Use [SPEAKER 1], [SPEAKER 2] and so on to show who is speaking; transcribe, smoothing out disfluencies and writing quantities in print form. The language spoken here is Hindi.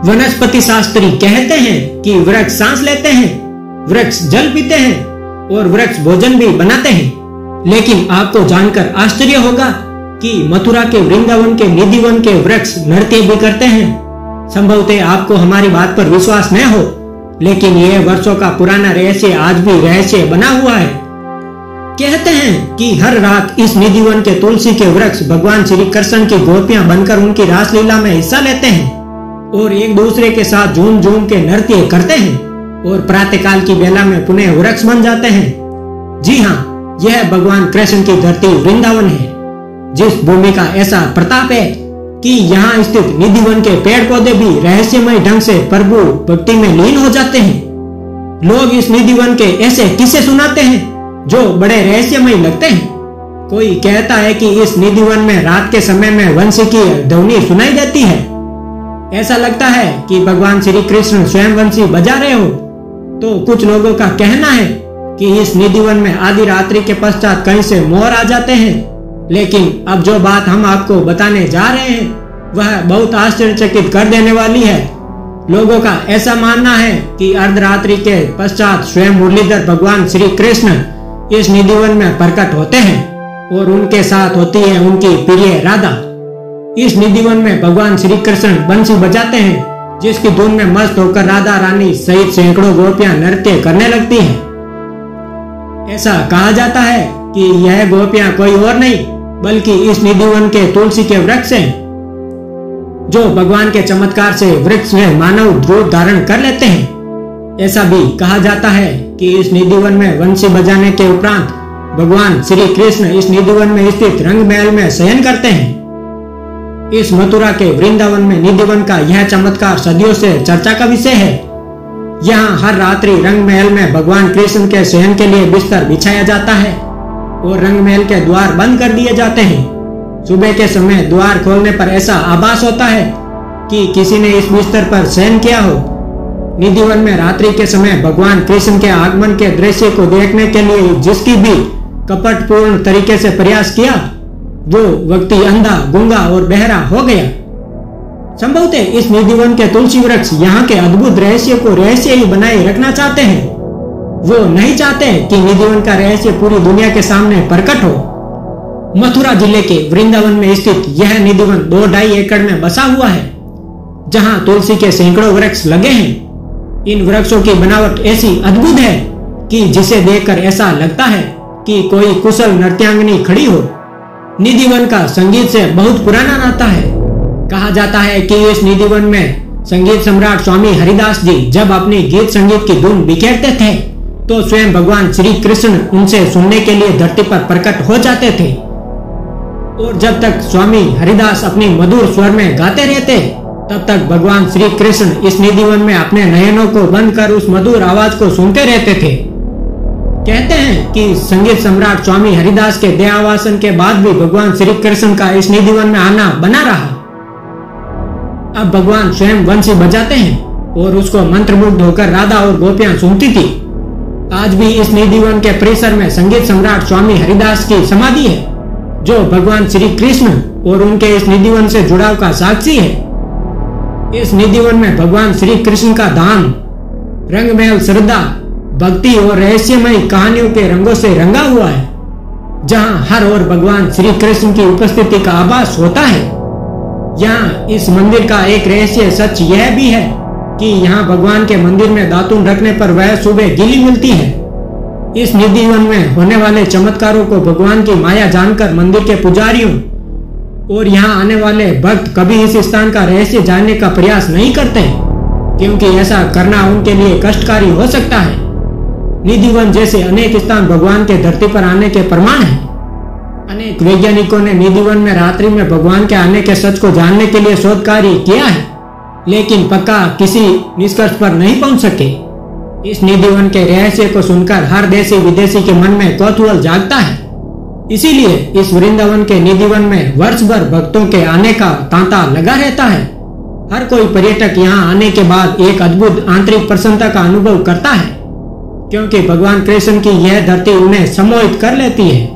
[SPEAKER 1] वनस्पति शास्त्री कहते हैं कि वृक्ष सांस लेते हैं, वृक्ष जल पीते हैं और वृक्ष भोजन भी बनाते हैं। लेकिन आपको जानकर आश्चर्य होगा कि मथुरा के वृंदावन के निधिवन के वृक्ष नृत्य भी करते हैं। संभवतः आपको हमारी बात पर विश्वास न हो, लेकिन यह वर्षों का पुराना रहस्य आज भी रहस्य बना हुआ है। कहते हैं कि हर रात इस निधिवन के तुलसी के वृक्ष भगवान श्री कृष्ण की गोपियां बनकर उनकी रासलीला में हिस्सा लेते हैं और एक दूसरे के साथ झूम झूम के नृत्य करते हैं और प्रातःकाल की बेला में पुनः वृक्ष बन जाते हैं। जी हाँ, यह भगवान कृष्ण की धरती वृंदावन है, जिस भूमि का ऐसा प्रताप है कि यहाँ स्थित निधिवन के पेड़ पौधे भी रहस्यमय ढंग से प्रभु भक्ति में लीन हो जाते हैं। लोग इस निधिवन के ऐसे किस्से सुनाते हैं जो बड़े रहस्यमय लगते हैं। कोई कहता है कि इस निधिवन में रात के समय में वंशी की ध्वनि सुनाई देती है। ऐसा लगता है कि भगवान श्री कृष्ण स्वयं वंशी बजा रहे हो। तो कुछ लोगों का कहना है कि इस निधिवन में आधी रात्रि के पश्चात कहीं से मोर आ जाते हैं। लेकिन अब जो बात हम आपको बताने जा रहे हैं वह बहुत आश्चर्यचकित कर देने वाली है। लोगों का ऐसा मानना है कि अर्धरात्रि के पश्चात स्वयं मुरलीधर भगवान श्री कृष्ण इस निधिवन में प्रकट होते हैं और उनके साथ होती है उनकी प्रिय राधा। इस निधिवन में भगवान श्री कृष्ण बंसी बजाते हैं, जिसकी धुन में मस्त होकर राधा रानी सहित सैकड़ों गोपियां नृत्य करने लगती हैं। ऐसा कहा जाता है कि यह गोपियां कोई और नहीं बल्कि इस निधिवन के तुलसी के वृक्ष हैं, जो भगवान के चमत्कार से वृक्ष में मानव रूप धारण कर लेते हैं। ऐसा भी कहा जाता है कि इस निधिवन में वंशी बजाने के उपरांत भगवान श्री कृष्ण इस निधिवन में स्थित रंग महल में शयन करते हैं। इस मथुरा के वृंदावन में निधिवन का यह चमत्कार सदियों से चर्चा का विषय है। यहाँ हर रात्रि रंग महल में भगवान कृष्ण के शयन के लिए बिस्तर बिछाया जाता है और रंग महल के द्वार बंद कर दिए जाते हैं। सुबह के समय द्वार खोलने पर ऐसा आभास होता है कि किसी ने इस बिस्तर पर शयन किया हो। निधिवन में रात्रि के समय भगवान कृष्ण के आगमन के दृश्य को देखने के लिए जिसकी भी कपटपूर्ण तरीके से प्रयास किया, वो व्यक्ति अंधा, गूंगा और बहरा हो गया। संभवतः इस निधिवन के तुलसी वृक्ष यहाँ के अद्भुत रहस्य को रहस्य ही बनाए रखना चाहते हैं। वो नहीं चाहते कि निधिवन का रहस्य पूरी दुनिया के सामने प्रकट हो। मथुरा जिले के वृंदावन में स्थित यह निधिवन 2-2.5 एकड़ में बसा हुआ है, जहाँ तुलसी के सैकड़ों वृक्ष लगे हैं। इन वृक्षों की बनावट ऐसी अद्भुत है कि जिसे देखकर ऐसा लगता है कि कोई कुशल नृत्यांगनी खड़ी हो। निधिवन का संगीत से बहुत पुराना नाता है। कहा जाता है कि इस निधिवन में संगीत सम्राट स्वामी हरिदास जी जब अपनी गीत संगीत की धुन बिखेरते थे तो स्वयं भगवान श्री कृष्ण उनसे सुनने के लिए धरती पर प्रकट हो जाते थे। और जब तक स्वामी हरिदास अपनी मधुर स्वर में गाते रहते तब तक भगवान श्री कृष्ण इस निधिवन में अपने नयनों को बंद कर उस मधुर आवाज को सुनते रहते थे। कहते हैं कि संगीत सम्राट स्वामी हरिदास के देहावसान के बाद भी भगवान श्री कृष्ण का इस निधिवन में आना बना रहा। अब भगवान स्वयं वंशी बजाते हैं और उसको मंत्रमुग्ध होकर राधा और गोपियां सुनती थी। आज भी इस निधिवन के परिसर में संगीत सम्राट स्वामी हरिदास की समाधि है, जो भगवान श्री कृष्ण और उनके इस निधिवन से जुड़ाव का साक्षी है। इस निधिवन में भगवान श्री कृष्ण का धाम रंगमहल श्रद्धा, भक्ति और रहस्यमय कहानियों के रंगों से रंगा हुआ है, जहां हर ओर भगवान श्री कृष्ण की उपस्थिति का आभास होता है। यहाँ इस मंदिर का एक रहस्य सच यह भी है कि यहाँ भगवान के मंदिर में दातून रखने पर वह सुबह गीली मिलती है। इस निधिवन में होने वाले चमत्कारों को भगवान की माया जानकर मंदिर के पुजारियों और यहाँ आने वाले भक्त कभी इस स्थान का रहस्य जानने का प्रयास नहीं करते, क्योंकि ऐसा करना उनके लिए कष्टकारी हो सकता है। निधिवन जैसे अनेक स्थान भगवान के धरती पर आने के प्रमाण हैं। अनेक वैज्ञानिकों ने निधिवन में रात्रि में भगवान के आने के सच को जानने के लिए शोध कार्य किया है, लेकिन पक्का किसी निष्कर्ष पर नहीं पहुंच सके। इस निधिवन के रहस्य को सुनकर हर देशी विदेशी के मन में कौतूहल जागता है। इसीलिए इस वृंदावन के निधिवन में वर्ष भर भक्तों के आने का तांता लगा रहता है। हर कोई पर्यटक यहाँ आने के बाद एक अद्भुत आंतरिक प्रसन्नता का अनुभव करता है, क्योंकि भगवान कृष्ण की यह धरती उन्हें सम्मोहित कर लेती है।